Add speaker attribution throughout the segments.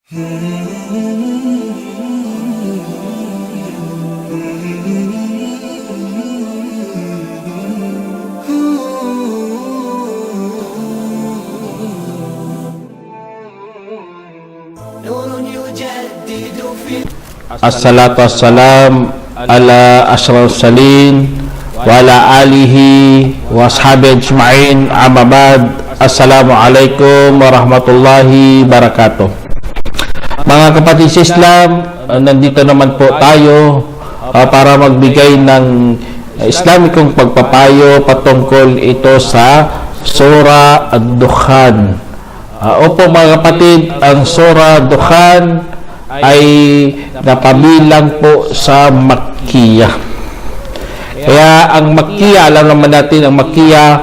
Speaker 1: Assalatu wassalam ala asyrafil salin wa ala alihi wa ashabihi ajma'in, amma ba'd. Assalamualaikum warahmatullahi wabarakatuh. Mga kapatid sa Islam, nandito naman po tayo para magbigay ng Islamikong pagpapayo patungkol ito sa Surah Ad-Dukhan. Opo mga kapatid, ang Surah Ad-Dukhan ay napabilang po sa Makkiyah. Kaya ang Makkiyah, alam naman natin ang Makkiyah,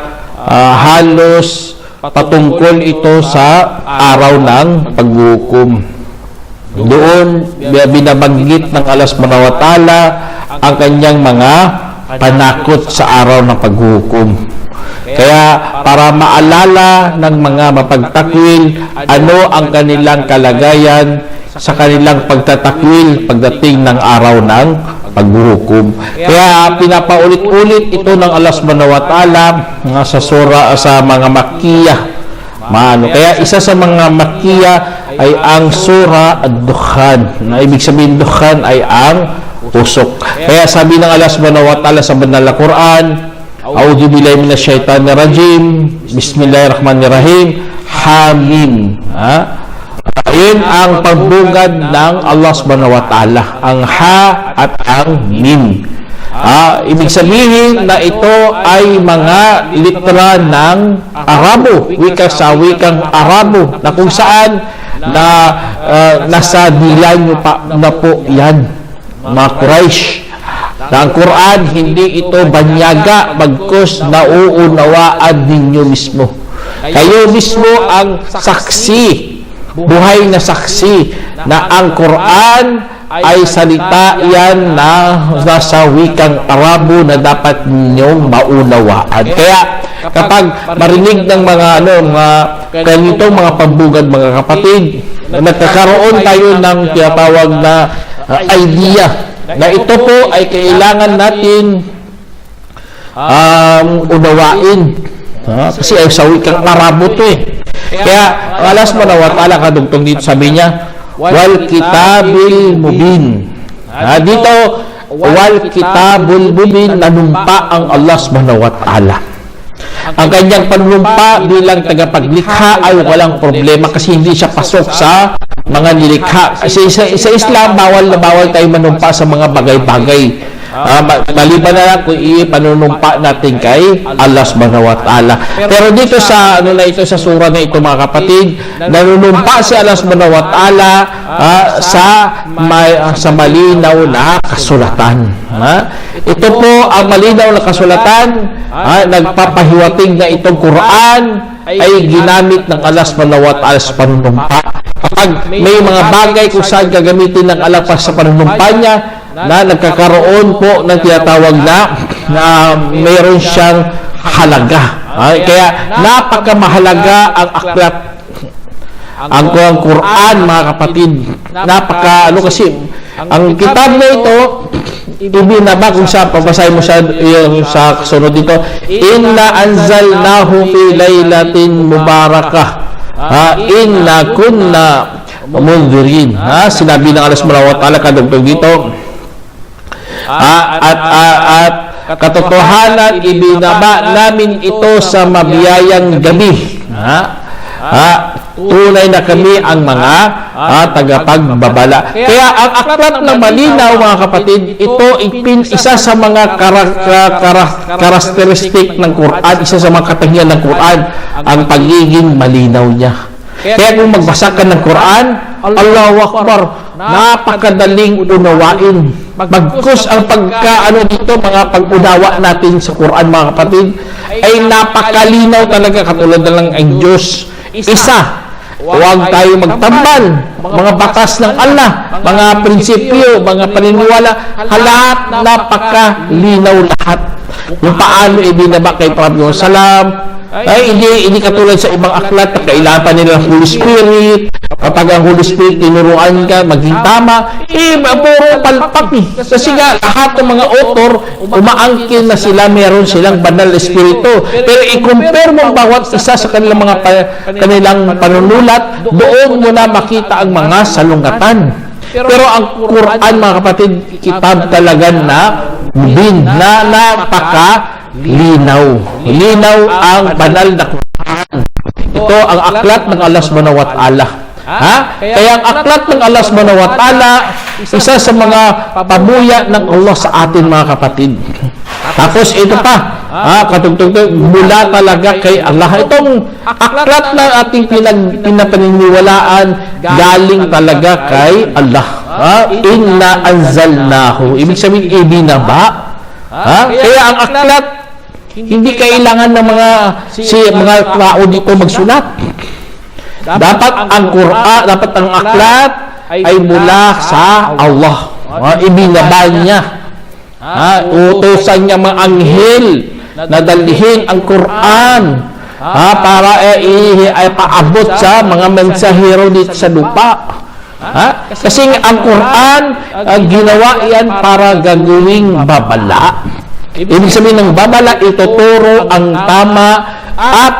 Speaker 1: halos patungkol ito sa araw ng paghukom. Doon binabanggit ng Allah subhanahu wa ta'ala ang kanyang mga panakot sa araw ng paghukom. Kaya para maalala ng mga mapagtakwil ano ang kanilang kalagayan sa kanilang pagtatakwil pagdating ng araw ng paghukom. Kaya pinapaulit-ulit ito ng Allah subhanahu wa ta'ala sa surah sa mga Makkiyah. Kaya isa sa mga Makkiyah ay ang Surah Ad-Dukhan. Ibig sabihin Dukhan ay ang usok. Kaya sabi ng Allah subhanahu wa ta'ala sa banal na Quran, A'udhu billahi minasyaitanir rajim, Bismillahirrahmanirrahim, Hamim. Yun ang pagbungad ng Allah subhanahu wa ta'ala, ang ha at ang mim. Ibig sabihin na ito ay mga litra ng Arabo, wika sa wikang Arabo, na kung saan na nasa dila nyo pa na po yan, mga Quraysh. Na ang Quran, hindi ito banyaga, bagkus nauunawaan ninyo mismo. Kayo mismo ang saksi, buhay na saksi, na ang Quran ay salita yan na nasa wikang Arabo na dapat ninyong maunawaan. Kaya kapag marinig ng mga ganitong mga pambugad, mga kapatid, nagkakaroon tayo ng tinatawag na idea na ito po ay kailangan natin unawain. Kasi ay sa wikang Arabo to eh. Kaya Allah subhanahu wa ta'ala kadugtong dito sabi niya, wal kitabil mubin. Dito, wal kitabul mubin, nanumpa ang Allah subhanahu wa ta'ala. Ang kanyang panumpa bilang tagapaglikha ay walang problema kasi hindi siya pasok sa mga nilikha. Kasi sa Islam, bawal na bawal tayo manumpa sa mga bagay-bagay. Maliban na lang kung ipanunumpa natin kay Allah subhanahu wa ta'ala. Pero dito sa sa surah na ito mga kapatid, nanunumpa si Allah subhanahu wa ta'ala sa malinaw na kasulatan. Ito po ang malinaw na kasulatan, nagpapahiwatig na itong Quran ay ginamit ng Allah subhanahu wa ta'ala sa panunumpa. Kapag may mga bagay kung saan gagamitin ng Allah sa panunumpa niya, na nagkakaroon po ng tinatawag na mayroon siyang halaga. Kaya napakamahalaga ang aklat, ang Quran mga kapatid. Kasi ang kitab na ito, ibinaba kung sa pabasahin mo sa kasunod dito, inna anzalnahu fi laylatin mubarakah, inna kunna munzirin. Sinabi ng Allah subhanahu wa ta'ala kadugtong dito, at katotohanan ibinaba namin ito sa mabiyayang gabi. Tunay na kami ang mga tagapagbabala. Kaya ang aklat na malinaw mga kapatid, ito isa sa mga karakteristik ng Quran, isa sa mga katangian ng Quran, ang pagiging malinaw niya. Kaya kung magbasa ka ng Quran, Allahu Akbar, napakadaling unawain. Bagkus ang dito, mga pag-unawa natin sa Quran mga kapatid, ay napakalinaw talaga, katulad na lang ang Diyos. Isa, huwag tayo magtambal, mga batas ng Allah, mga prinsipyo, mga paniniwala, lahat napakalinaw lahat. Kung paano ibinaba kay Prophet Muhammad salam, ay hindi katulad sa ibang aklat na kailangan pa nila ng Holy Spirit. Kapag ang Holy Spirit tinuruan ka maging tama, puro palpak eh. Kasi nga lahat ng mga author umaangkin na sila, meron silang banal na espiritu. Pero i-compare mo bawat isa sa kanilang mga kanilang panunulat, doon mo na makita ang mga salungatan. Pero ang Quran, mga kapatid, kitab talaga na napaka-linaw. Linaw ang banal na Quran. Ito ang aklat ng Allah subhanahu wa ta'ala. Kaya ang aklat ng Allah subhanahu wa ta'ala, isa sa mga pamuya ng Allah sa atin, mga kapatid. Tapos ito pa, katugtog mula talaga kay Allah. Itong aklat na ating pinapaniniwalaan galing talaga kay Allah. Inna anzalnahu. Ibig sabihin, ibinaba. Kaya ang aklat, hindi kailangan ng mga tao dito magsulat. Dapat ang Quran, dapat ang aklat ay mula sa Allah. Ibinaba niya. Utusan niya mga anghel na dalhin ang Quran para paabot sa mga mensahero dito sa lupa. Kasi ang Quran ginawa yan para gagawing babala. Ibig sabihin ng babala, ituturo ang tama at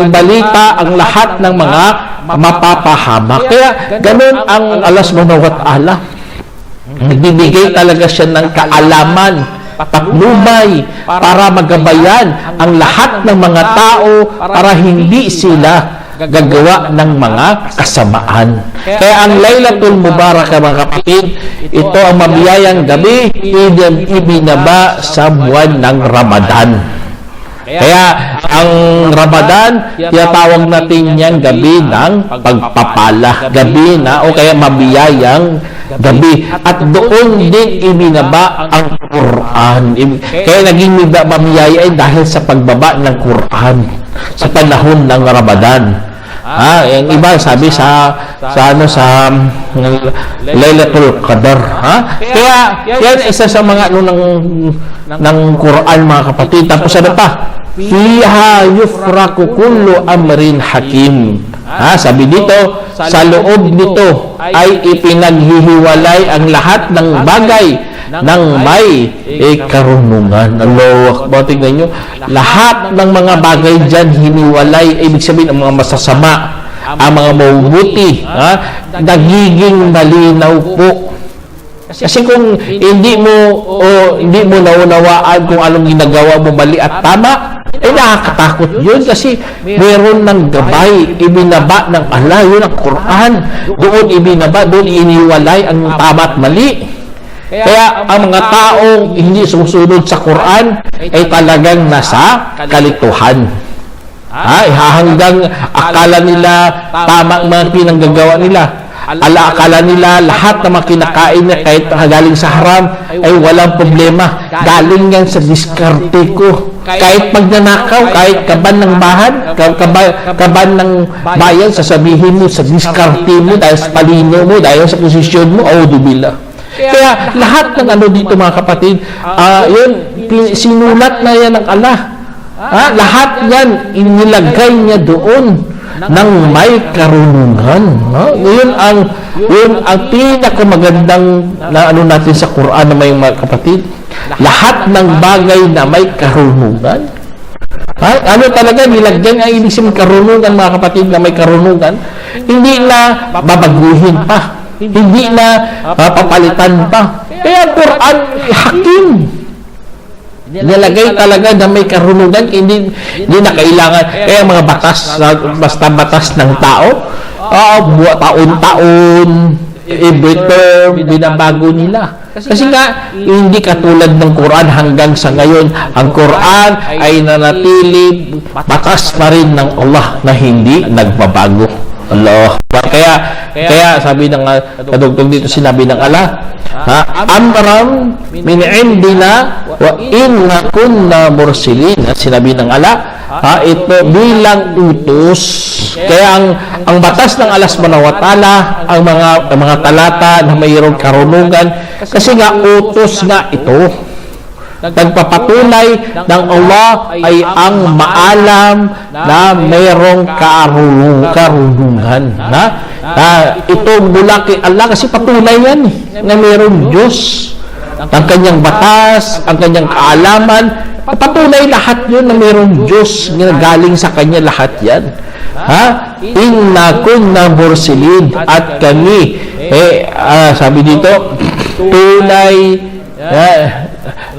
Speaker 1: ibalita ang lahat ng mga mapapahamak. Kaya ganun ang Allah subhanahu wa ta'ala. Nagbibigay talaga siya ng kaalaman, patnubay, para magabayan ang lahat ng mga tao para hindi sila gagawa ng mga kasamaan. Kaya ang Laylatul Mubarak, mga kapatid, ito ang mabiyayang gabi, ibinaba sa buwan ng Ramadan. Kaya ang Ramadan, tinatawag natin yan gabi ng pagpapala, gabi na o kaya mabiyayang gabi. At doon din ibinaba ang Quran. Kaya naging mabiyaya dahil sa pagbaba ng Quran sa panahon ng Ramadan. Yung iba sabi sa Laylatul Qadar. Kaya yan isa sa mga ng Quran, mga kapatid. Tapos ano pa? Fiha yufraku kullu amrin hakim. Sabi dito, sa loob nito ay ipinaghihiwalay ang lahat ng bagay ng may karunungan. Allahu Akbar. Tingnan nyo, lahat ng mga bagay dyan hiniwalay. Ibig sabihin, ang mga masasama, ang mga mabubuti, nagiging malinaw po. Kasi kung hindi mo naunawaan kung anong ginagawa mo mali at tama, nakakatakot yun kasi meron ng gabay, ibinaba ng Allah, yun ang Quran. Doon ibinaba, doon iniwalay ang tama at mali. Kaya ang mga taong hindi sumusunod sa Quran ay talagang nasa kalituhan. Hanggang akala nila tama ang mga pinanggagawa nila. Akala nila lahat ng mga kinakain na kahit galing sa haram ay walang problema. Galing yan sa diskarte ko. Kahit magnanakaw, kahit kaban ng bahan, kaban ng bayan, sasabihin mo sa diskarte mo dahil sa palino mo, dahil sa posisyon mo, audubillah. Kaya lahat ng dito, mga kapatid, yun, sinulat na yan ng Allah. Lahat yan, inilagay niya doon ng may karunungan. Yun ang pinakamagandang na natin sa Quran na may, mga kapatid. Lahat ng bagay na may karunungan. Talaga, nilagyan ang ibig sabihin karunungan, mga kapatid, na may karunungan. Hindi na babaguhin pa. Hindi na papalitan pa. Kaya ang Quran, hakim. Nilagay talaga na may karunungan, hindi na kailangan. Kaya mga batas, basta batas ng tao, taon-taon, every term, binabago nila. Kasi nga, hindi katulad ng Quran hanggang sa ngayon. Ang Quran ay nanatili batas pa rin ng Allah na hindi nagbabago. Allah. Kaya sabi ng kadugtong dito, sinabi ng Allah, amram min indina wa inna kunna mursilin. Sinabi ng Allah, ito bilang utos. Kaya ang batas ng Allah subhanahu wa ta'ala, ang mga talata na mayroong karunungan, kasi nga utos nga ito. Nagpapatunay ng Allah ay ang maalam na mayroong karunungan. Ito mula kay Allah, kasi patunay yan na mayroong Diyos. Ang kanyang batas, ang kanyang kaalaman, patunay lahat yun na mayroong Diyos, galing sa kanya lahat yan. Inna kunna mursilin, at kami, sabi dito, tunay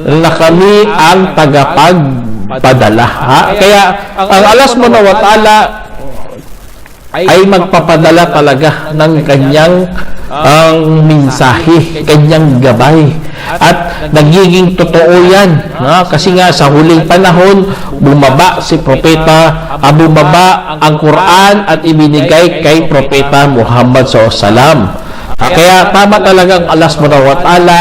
Speaker 1: na kami ang tagapagpadala. Kaya ang Allah subhanahu wa ta'ala ay magpapadala talaga ng kanyang ang mensahe, kanyang gabay. At nagiging totoo yan. Kasi nga sa huling panahon, bumaba si Propeta, bumaba ang Quran at ibinigay kay Propeta Muhammad SAW. Kaya tama talagang Allah subhanahu wa ta'ala,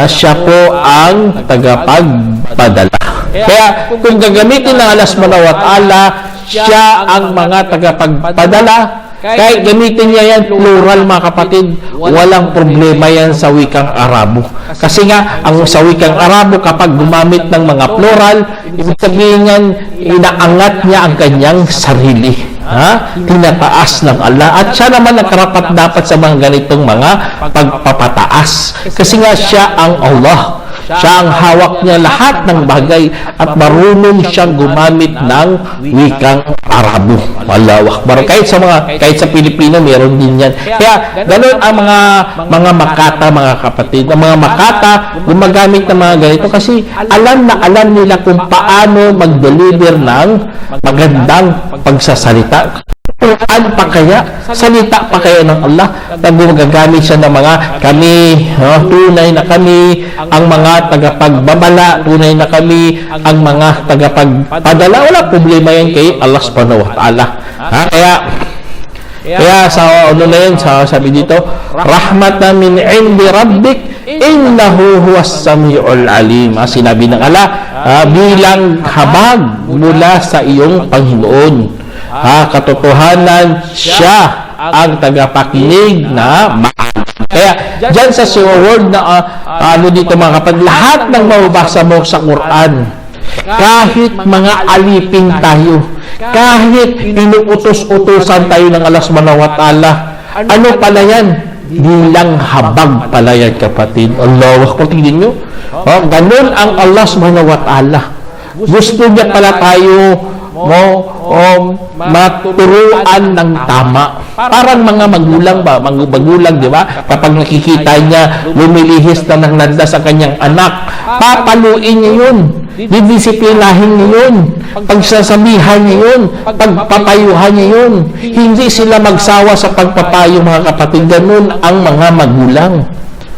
Speaker 1: siya po ang tagapagpadala. Kaya kung gagamitin ng Allah subhanahu wa ta'ala, siya ang mga tagapagpadala, kahit gamitin niya yan plural, mga kapatid, walang problema yan sa wikang Arabo. Kasi nga, ang sa wikang Arabo, kapag gumamit ng mga plural, ibig sabihin yan, inaangat niya ang kanyang sarili. Tinataas ng Allah. At siya naman nakarapat dapat sa mga ganitong mga pagpapataas. Kasi nga, siya ang Allah. Siya ang hawak niya lahat ng bagay at marunong siyang gumamit ng wikang Arabo. Allahu Akbar. Kahit sa Pilipino, meron din yan. Kaya, ganun ang mga makata, mga kapatid. Ang mga makata, gumagamit ng mga ganito kasi alam na alam nila kung paano mag-deliver ng magandang pagsasalita. Quran pa kaya? Salita pa kaya ng Allah? Nagagamit siya ng mga kami, tunay na kami, ang mga tagapagbabala, tunay na kami, ang mga tagapagpadala. Wala problema yan kay Allah subhanahu wa ta'ala. Kaya sa ano na yun, sabi dito, rahmatan min indi rabbik innahu huwas sami'ul alim. Sinabi ng Allah, bilang habag mula sa iyong Panginoon. Katotohanan, siya ang tagapakinig na mahal. Kaya dyan sa word na dito mga kapatid, lahat ng mababasa mo sa Quran, kahit mga alipin tayo, kahit inuutos-utusan tayo ng Allah subhanahu wa ta'ala, ano pala yan? Bilang habag pala yan, kapatid. Allah, kung tingin nyo, ganun ang Allah subhanahu wa ta'ala. Gusto niya pala tayo maturuan ng tama. Parang mga magulang, di ba? Kapag nakikita niya lumilihis na ng landas sa kanyang anak, papaluin niya yun, didisiplinahin niya yun, pagsasabihan niya yun, pagpapayuhan niya yun. Hindi sila magsawa sa pagpapayo, mga kapatid. Ganun ang mga magulang.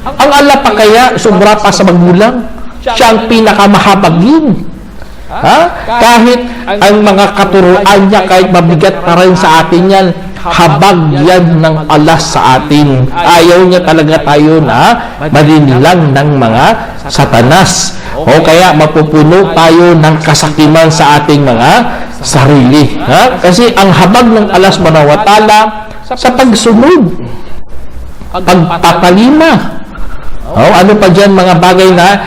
Speaker 1: Ang Allah pa kaya, sobra pa sa magulang. Siya ang pinakamahabag yun. Kahit ang mga katuruan niya, kahit mabigat pa rin sa atin yan, habag yan ng Allah sa atin. Ayaw niya talaga tayo na malinlang ng mga satanas. O kaya mapupuno tayo ng kasakiman sa ating mga sarili. Kasi ang habag ng Allah subhanahu wa ta'ala sa pagsunod, pagpapalima. Ano pa dyan mga bagay na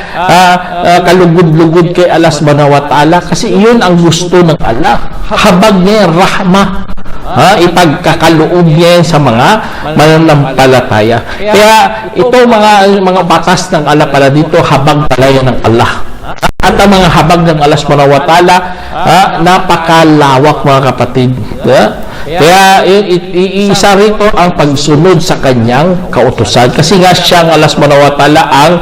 Speaker 1: kalugod-lugod kay Allah subhanahu wa ta'ala, kasi iyon ang gusto ng Allah. Habag niya, rahmah. Ipagkakaloob niya sa mga mananampalataya. Kaya ito mga batas ng Allah pala dito, habag pala yan ng Allah. At ang mga habag ng Allah subhanahu wa ta'ala, napakalawak, mga kapatid. Kaya iisa rito ang pagsunod sa kanyang kautusan. Kasi nga siya ang Allah subhanahu wa ta'ala ang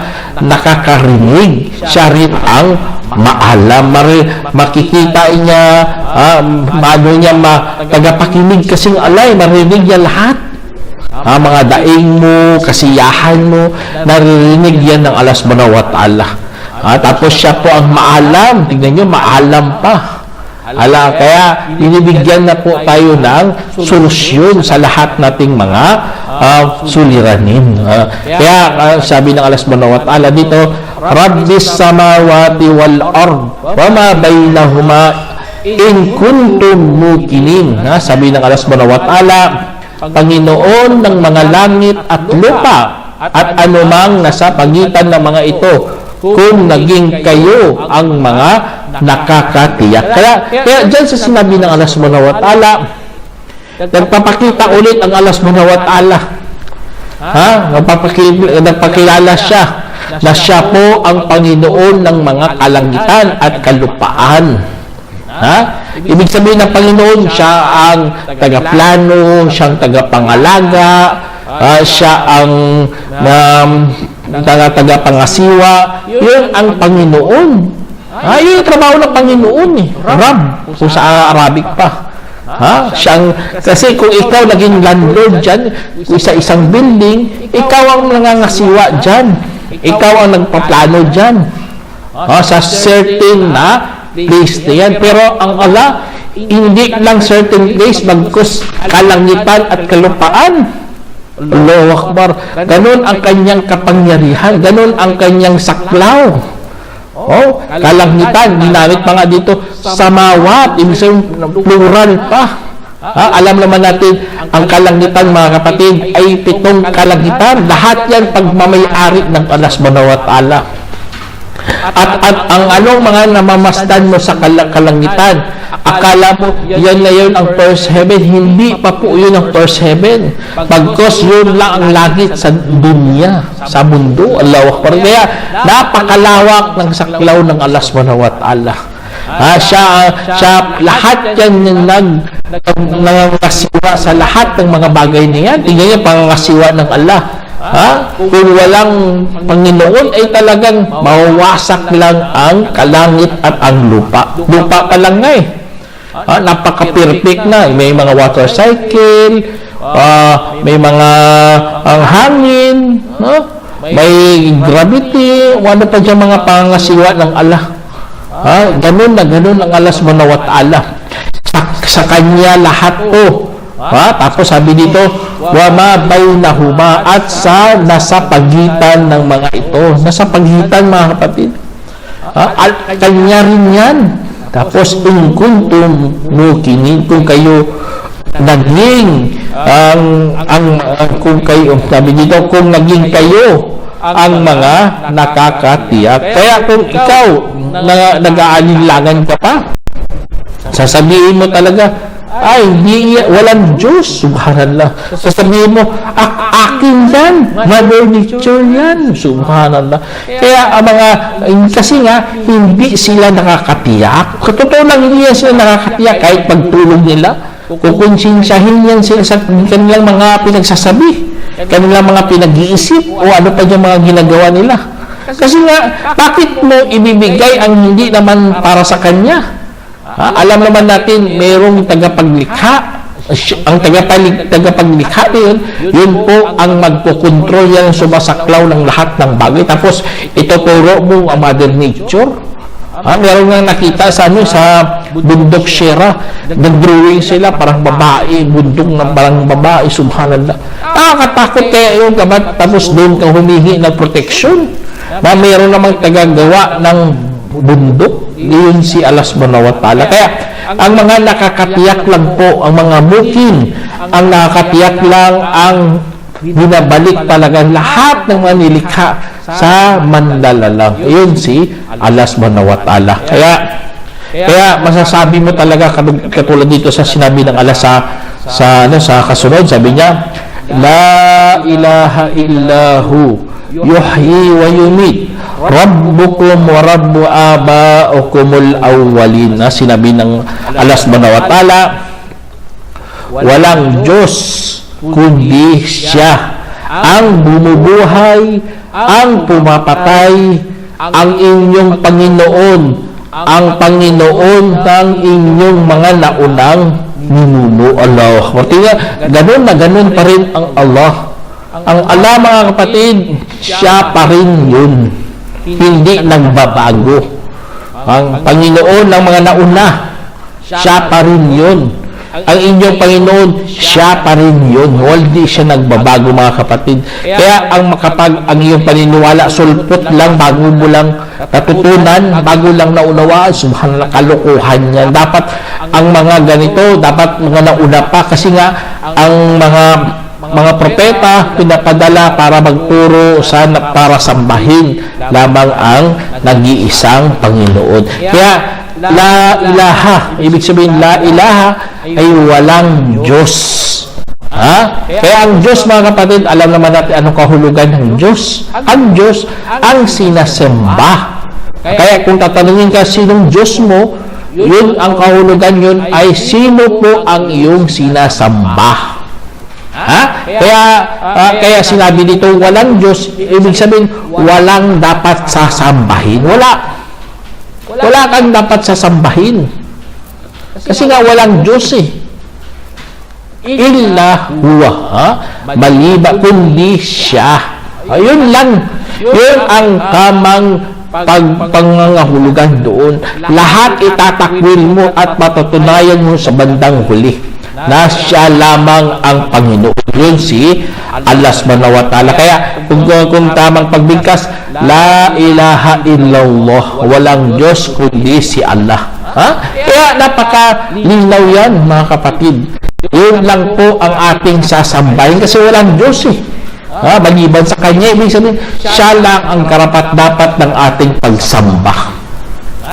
Speaker 1: nakakarinig. Siya rin ang maalam. Makikita niya, tagapakinig kasi Allah, marinig niya lahat. Mga daing mo, kasiyahan mo, naririnig yan ng Allah subhanahu wa ta'ala. Tapos siya po ang maalam. Tingnan nyo, maalam pa. Kaya binibigyan na po tayo ng solusyon sa lahat nating mga suliranin. Kaya sabi ng Allah subhanahu wa ta'ala dito, Rabbis samawati wal ard wa ma bainahuma in kuntum mukinin. Sabi ng Allah subhanahu wa ta'ala, Panginoon ng mga langit at lupa at anumang nasa pagitan ng mga ito, kung naging kayo ang mga nakakatiyak. Kaya dyan sa sinabi ng Allah subhanahu wa ta'ala, nagpapakita ulit ang Allah subhanahu wa ta'ala. Nagpakilala siya na siya po ang Panginoon ng mga kalangitan at kalupaan. Ibig sabihin ng Panginoon, siya ang tagaplano, siyang tagapangalaga, siya ang tagapangasiwa. Yun ang Panginoon. Yun yung trabaho ng Panginoon Rab, kung sa Arabic pa. Kasi kung ikaw naging landlord dyan, sa isang building, ikaw ang nangangasiwa dyan. Ikaw ang nagpaplano dyan. Sa certain na place na yan. Pero ang Allah, hindi lang certain place, bagkus kalangitan at kalupaan. Allahu Akbar. Ganun ang kanyang kapangyarihan. Ganun ang kanyang saklaw. Kalangitan. Ginamit pa nga dito, samawat. Ibig sabihin, plural pa. Alam naman natin, ang kalangitan, mga kapatid, ay 7 kalangitan. Lahat yan pagmamayari ng Allah subhanahu wa ta'ala. At ang anong mga namamasdan mo sa kalangitan, akala mo yan na yun ang first heaven. Hindi pa po yun ang first heaven, bagkos yun lang ang langit sa dunya, sa mundo. Allahu Akbar. Kaya napakalawak ng saklaw ng Allah subhanahu wa ta'ala. Siya lahat yan nangangasiwa sa lahat ng mga bagay na yan. Tingnan niyo pangangasiwa ng Allah. Kung walang Panginoon ay talagang mawawasak lang ang kalangit at ang lupa. Lupa pa lang nga napaka-perfect na. May mga water cycle, may mga ang hangin, may gravity, ano pa dyan mga pangasiwa ng Allah. Ganun na ganun ang Allah subhanahu wa ta'ala. Sa kanya lahat po. Tapos sabi dito, wa ma bainahuma, at sa nasa pagitan ng mga ito. Nasa pagitan, mga kapatid. Kanya rin yan. Tapos in kuntum mukinin, kung kayo naging kung kayo, sabi dito, kung naging kayo ang mga nakakatiyak. Kaya kung ikaw nag-aalinlangan ka pa, sasabihin mo talaga, ay, walang Diyos, subhanallah. Sasabihin mo, akin yan, Mother Nature yan, subhanallah. Kaya kasi nga, hindi sila nakakatiyak. Totoo lang, hindi yan sila nakakatiyak kahit pagtulog nila. Kukonsensyahin yan sila sa kanilang mga pinagsasabi, kanilang mga pinag-iisip, o ano pa yung mga ginagawa nila. Kasi nga, bakit mo ibibigay ang hindi naman para sa Kanya? Alam naman natin, mayroong tagapaglikha. Ang tagapaglikha na yun po ang magkukontrol yan, sumasaklaw ng lahat ng bagay. Tapos, ituturo mo ang Mother Nature. Meron nga nakita sa bundok Sierra, nag-drawing sila, parang babae, bundok na parang babae, subhanallah. Nakakatakot kaya yun, tapos doon ka humihi ng protection. Mayroon namang tagagawa ng bundok, yun si Allah subhanahu wa ta'ala. Kaya ang mga nakakatiyak lang po, ang mga mukin, ang nakakatiyak lang, ang binabalik talaga lahat ng mga nilikha sa mandalalang. Yun si Allah subhanahu wa ta'ala. Kaya masasabi mo talaga, katulad dito sa sinabi ng Allah sa kasunod, sabi niya, La ilaha illahu yuhyi wa yumit, Rabbukum wa Rabbu aba'ukumul awwalin. Sinabi ng Allah subhanahu wa ta'ala, walang Diyos kundi Siya ang bumubuhay, ang pumapatay, ang inyong Panginoon, ang Panginoon ng inyong mga naunang ninuno. Allah. Ganun na ganun pa rin ang Allah. Ang Allah, mga kapatid, Siya pa rin yun. Hindi nagbabago. Ang Panginoon ng mga nauna, siya pa rin yun. Ang inyong Panginoon, siya pa rin yun. Hindi siya nagbabago, mga kapatid. Kaya ang iyong paniniwala, sulpot lang, bago mo lang natutunan, bago lang naunawaan, subhanallah, kalukuhan yan. Dapat ang mga ganito, dapat mga nauna pa, kasi nga, ang mga propeta pinapadala para magturo para sambahin lamang ang nag-iisang Panginoon. Kaya la ilaha, ibig sabihin la ilaha ay walang Diyos. Kaya ang Diyos, mga kapatid, alam naman natin anong kahulugan ng Diyos. Ang Diyos ang sinasamba. Kaya kung tatanungin ka sinong Diyos mo, yun ang kahulugan, yun ay sino po ang iyong sinasamba. Kaya sinabi dito walang Diyos, ibig sabihin walang dapat sasambahin. Wala kang dapat sasambahin. Kasi nga walang Diyos illa huwa, maliba kundi siya. Ayun lang. Yun ang tamang pangangahulugan doon. Lahat itatakwil mo at matutunayan mo sa bandang huli na siya lamang ang Panginoon. Yun si Allah subhanahu wa ta'ala. Kaya kung tamang pagbigkas, la ilaha illallah, walang Diyos kundi si Allah. Kaya napakalinaw yan, mga kapatid. Yun lang po ang ating sasambahin kasi walang Diyos maliban sa Kanya. Ibig sabihin, siya lang ang karapat-dapat ng ating pagsamba.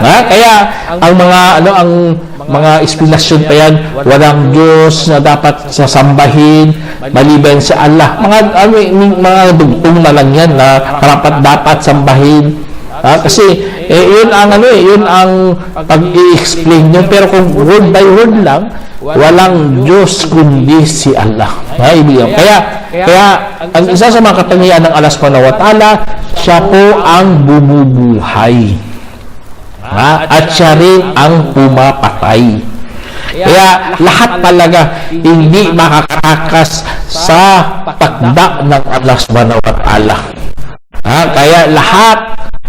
Speaker 1: Kaya ang mga explanation pa yan, walang Diyos na dapat sasambahin maliban sa Allah. Mga dugtong na lang yan na karapat-dapat sambahin. Kasi yun ang pag-i-explain nyo. Pero kung word by word lang, walang Diyos kundi si Allah. Kaya ang isa sa mga katangian ng Allah subhanahu wa ta'ala, siya po ang bumubuhay. At siya rin ang pumapatay. Kaya lahat talaga hindi makakatakas sa takda ng Allah subhanahu wa ta'ala. Kaya lahat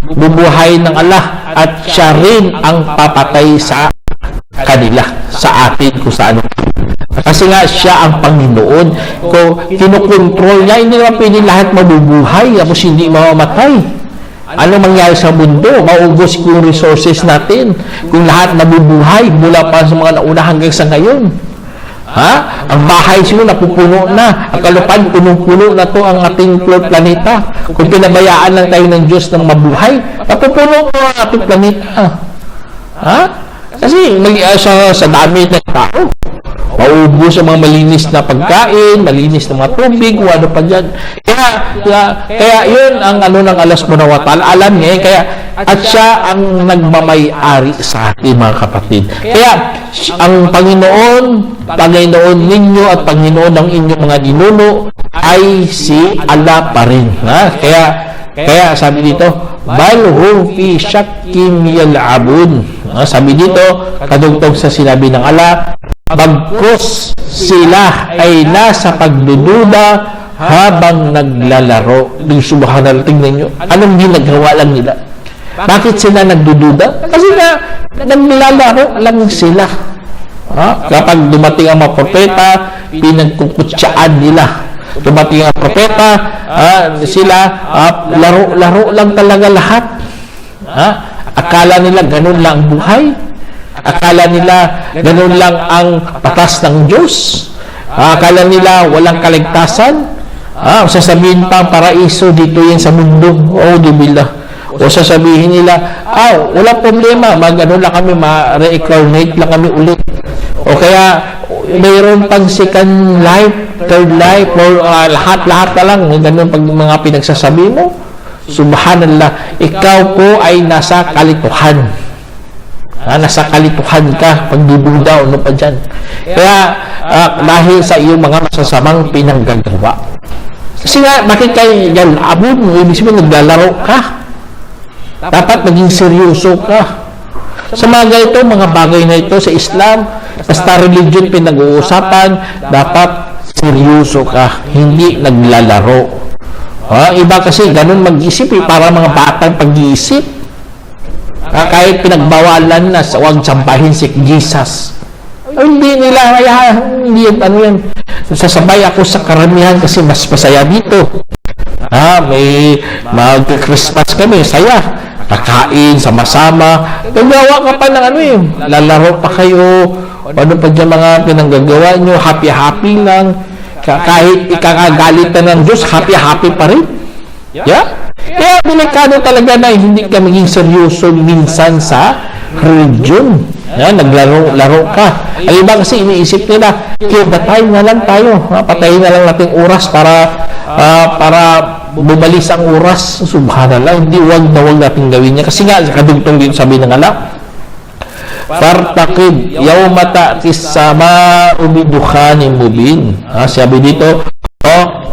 Speaker 1: bubuhay ng Allah at siya rin ang papatay sa kanila, sa atin, kung saan. Kasi nga siya ang Panginoon. Kung kinukontrol niya, hindi naman pwede lahat mabubuhay tapos hindi mamamatay. Ano mangyari sa mundo? Maubos yung resources natin kung lahat nabubuhay mula pa sa mga nauna hanggang sa ngayon. Ang bahay sino napupuno na, ang kalupad punong-puno na to ang ating planeta. Kung pinabayaan lang tayo ng Diyos ng mabuhay, napupuno po ang ating planeta. Kasi sa dami ng tao, maubos ang mga malinis na pagkain, malinis na mga tubig, ano pa dyan. Kaya yun ang ng Allah subhanahu wa ta'ala. Alam niya, at siya ang nagmamay-ari sa atin, mga kapatid. Kaya ang Panginoon ninyo at Panginoon ng inyong mga ninuno ay si Allah pa rin. Kaya sabi dito, bal hum fi shakkim yal'abun. Sabi dito, kadugtong sa sinabi ng Allah, bagkus sila ay nasa pagdududa habang naglalaro. Subhanallah, tingnan nyo, anong ginagawa lang nila? Bakit sila nagdududa? Kasi na naglalaro lang sila. Kapag dumating ang mga propeta, pinagkukutsaan nila. Dumating ang propeta, sila laro-laro lang talaga lahat. Akala nila ganun lang ang buhay. Akala nila ganun lang ang patas ng Diyos. Akala nila walang kaligtasan. Sasabihin pa ang paraiso dito yan sa mundo. Billah. O sasabihin nila, wala problema, mag-ano lang kami, ma-reincarnate lang kami ulit. O kaya mayroon pang second life, third life, or lahat-lahat na lang, ganun pag mga pinagsasabi mo. Subhanallah, ikaw po ay nasa kalituhan. Nasa kalituhan ka, pagdududa, ano pa dyan. Kaya, dahil sa iyong mga masasamang pinanggagawa. Kasi nga, bakit kayo yan, abon, ibig sabihin, naglalaro ka. Dapat maging seryoso ka. Sa mga ganito, mga bagay na ito sa Islam, basta religion pinag-uusapan, dapat seryoso ka, hindi naglalaro. Iba kasi ganun mag-isip, para mga batang pag-iisip. Kahit pinagbawalan na, huwag sambahin si Jesus. Hindi nila, hindi yan. Sasabay ako sa karamihan kasi mas masaya dito. May mag-Christmas kami, saya. Kakain, sama-sama. Gagawa ka pa ng lalaro pa kayo. Ano pa dyan mga pinanggagawa nyo, happy-happy lang. Kahit ikakagalitan ng Diyos, happy-happy pa rin. Yeah? Kaya delikado talaga na hindi ka maging seryoso minsan sa religion. Naglaro-laro ka. Ang iba kasi iniisip nila, patay na lang tayo. Patayin na lang natin oras para bumalis ang oras. Subhanallah, hindi wag natin gawin niya. Kasi nga, kadugtong dito sabi ng Allah, Fartaqib yawma ta'tis sama'u bidukhanin mubin. Sabi dito,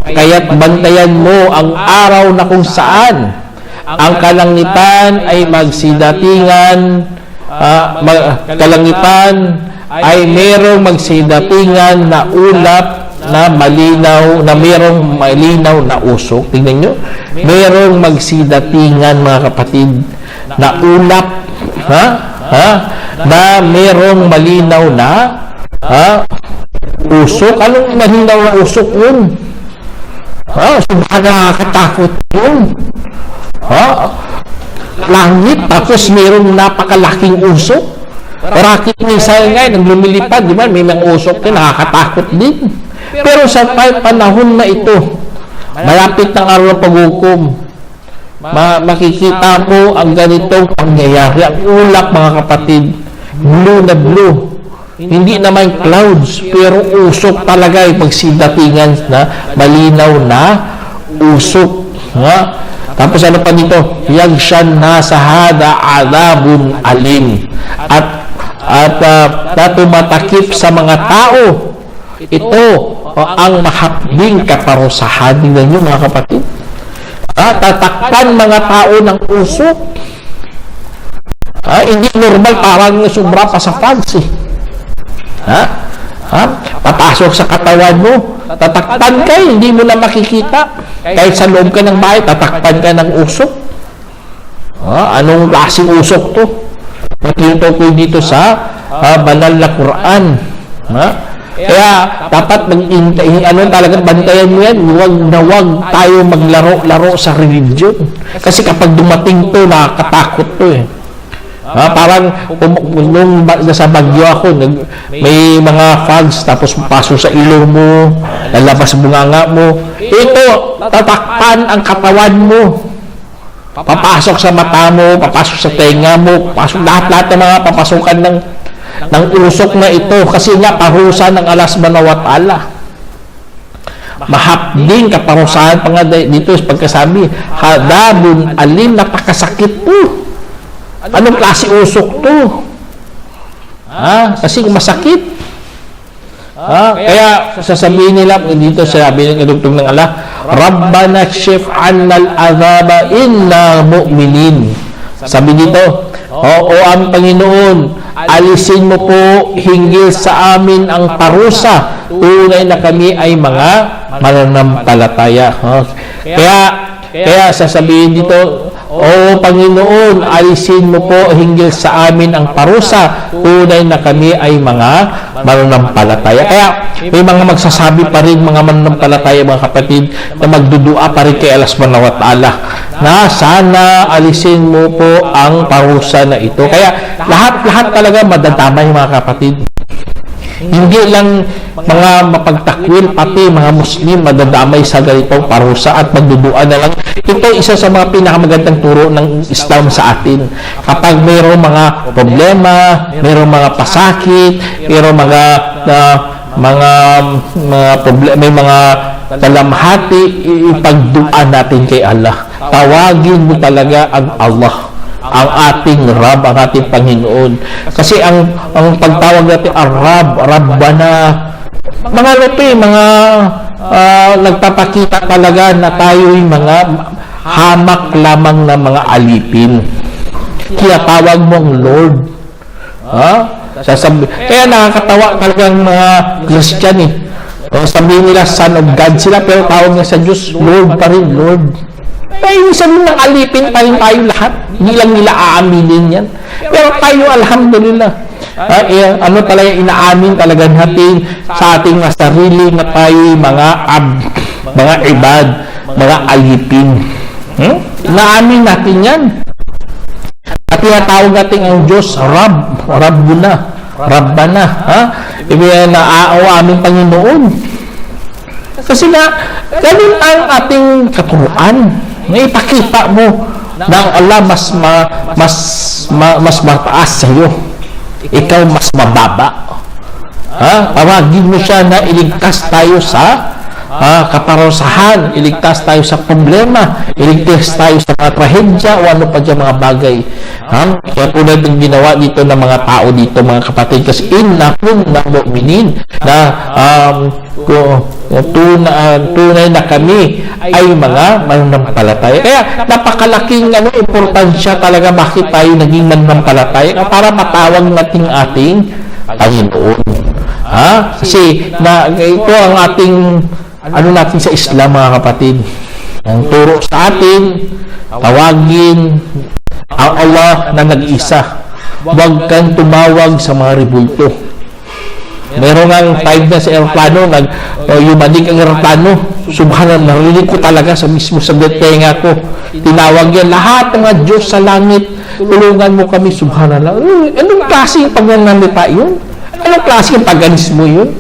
Speaker 1: kaya't bantayan mo ang araw na kung saan ang kalangitan ay magsidatingan, kalangitan ay merong magsidatingan na ulap na malinaw, na merong malinaw na usok. Tingnan nyo, merong magsidatingan mga kapatid na ulap, na merong malinaw na usok. Anong malinaw na usok yun? Nakakatakot yun. Langit, tapos mayroong napakalaking usok. Rakit minsan nga, naglumilipad, di ba? May mga usok din, nakakatakot din. Pero sa panahon na ito, malapit ng araw ng paghukom, makikita mo ang ganitong pangyayari. Ang ulap, mga kapatid, blue na blue. Hindi naman clouds, pero usok talaga yung pagsidatingan na malinaw na usok. Tapos ano pa dito? Yagshan nasa hada adabun alim. At tumatakip sa mga tao. Ito ang mahapding kaparusahan. Tingnan nyo mga kapatid. Tatakpan mga tao ng usok. Hindi normal, parang sobra pa sa fans papasok sa katawan mo, tatakpan ka, hindi mo na makikita. Kahit sa loob ka ng bahay, tatakpan ka ng usok. Anong klaseng usok to? Nakita ko dito sa banal na Quran. Kaya dapat talagang bantayan mo yan. Huwag tayo maglaro-laro sa religion. Kasi kapag dumating to, nakakatakot to parang nung nasa Bagyo ako, may mga frogs, tapos pasok sa ilong mo, lalabas bunganga mo. Ito, tatakpan ang katawan mo. Papasok sa mata mo, papasok sa tenga mo, papasok lahat ng mga papasukan ng usok na ito. Kasi nga, parusa ng Allah subhanahu wa ta'ala. Mahapding kaparusahan pa nga dito pagkasabi, hadabun alim, napakasakit po. Anong klase usok to? Kasi masakit. Kaya sasabihin nila dito, sabi ng kadugtong ng Allah, Rabbana kshif 'anna al-'adhaba inna mu'minin. Sabi dito, o ang Panginoon, alisin mo po hinggil sa amin ang parusa. Tunay na kami ay mga mananampalataya. Kaya sasabihin dito, O Panginoon, alisin mo po hinggil sa amin ang parusa. Tunay na kami ay mga mananampalataya. Kaya may mga magsasabi pa rin, mga mananampalataya, mga kapatid, na magdudua pa rin kay Allah subhanahu wa ta'ala na sana alisin mo po ang parusa na ito. Kaya lahat talaga madadamay, mga kapatid. Hindi lang mga mapagtakwil, pati mga Muslim madadamay sa ganitong parusa at magdudua na lang. Ito isa sa mga pinakamagandang turo ng Islam sa atin. Kapag mayroong mga problema, mayroong mga pasakit, mayroong may mga talamhati, ipagdua natin kay Allah. Tawagin mo talaga ang Allah, ang ating Rab, ang ating Panginoon. Kasi ang pagtawag natin ang Rab, Rabbana, mga nagpapakita talaga na tayo'y mga hamak lamang na mga alipin. Kaya tawag mo ang Lord. Kaya nakakatawa talagang mga Christian sabihin nila Son of God sila, pero tawag niya sa Diyos Lord pa rin, Lord. Kaya sabihin ng alipin tayo lahat. Hindi lang nila aaminin yan. Pero tayo, alhamdulillah, ano talaga, inaamin talaga natin sa ating sarili na tayo mga ibad, mga alipin. Inaamin natin yan. At tinatawag natin ang Diyos, Rabbana, ibig na aming Panginoon. Kasi nga, ganun ang ating katuruan. Ipakita mo na ang Allah mas mataas sa iyo. Ikaw mas mababa. Tawagin mo siya na iligtas tayo sa kaparusahan, iligtas tayo sa problema, iligtas tayo sa mga trahedya o ano pa dyan mga bagay. Kaya tulad ng ginawa dito ng mga tao dito, mga kapatid, kasi innakum na mu'minin na tunay na kami ay mga mananampalataya. Kaya napakalaking importansya talaga bakit tayo naging mananampalataya para matawag natin ating Panginoon. Kasi ito ang ating natin sa Islam, mga kapatid. Ang turo sa atin, tawagin ang Allah na nag-isa. Huwag kang tumawag sa mga rebulto. Meron nga time na sa aeroplano, yumanig ang aeroplano. Subhanallah, narinig ko talaga sa mismo sa tenga ko. Tinawag yan, lahat ng mga Diyos sa langit, tulungan mo kami, subhanallah. Anong klaseng pagnanalita yun? Anong klaseng paganismo yun?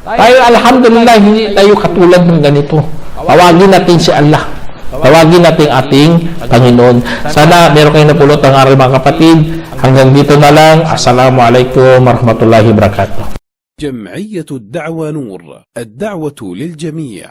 Speaker 1: Tayo, alhamdulillah, hindi tayo katulad ng ganito. Tawagin natin si Allah. Tawagin natin ating Panginoon. Sana meron kayong napulot ng aral, mga kapatid. Hanggang dito na lang. Assalamualaikum warahmatullahi wabarakatuh.
Speaker 2: جمعية الدعوة نور، الدعوة للجميع.